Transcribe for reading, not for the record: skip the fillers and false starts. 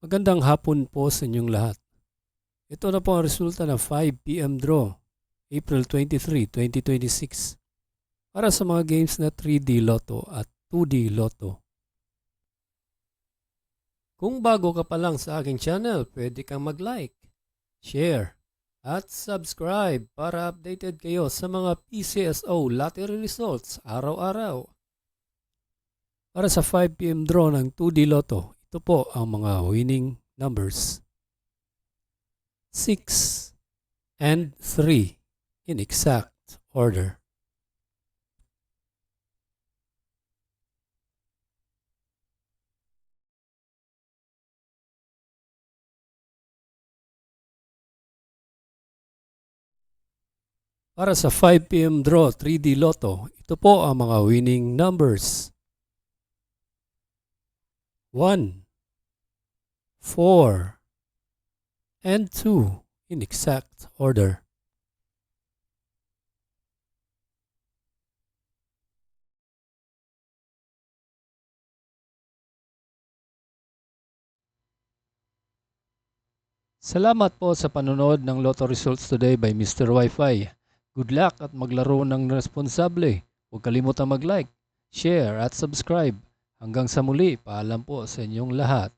Magandang hapon po sa inyong lahat. Ito na po ang resulta ng 5 PM draw, April 23, 2026 para sa mga games na 3D Lotto at 2D Lotto. Kung bago ka pa lang sa aking channel, pwede kang mag-like, share, at subscribe para updated kayo sa mga PCSO lottery results araw-araw. Para sa 5 PM draw ng 2D Lotto, ito po ang mga winning numbers. 6 and 3 in exact order. Para sa 5 PM draw 3D Lotto, ito po ang mga winning numbers. 1, 4, and 2 in exact order. Salamat po sa panonood ng Lotto Results Today by Mr. Wi-Fi. Good luck at maglaro ng responsable. Huwag kalimutang mag-like, share at subscribe. Hanggang sa muli, paalam po sa inyong lahat.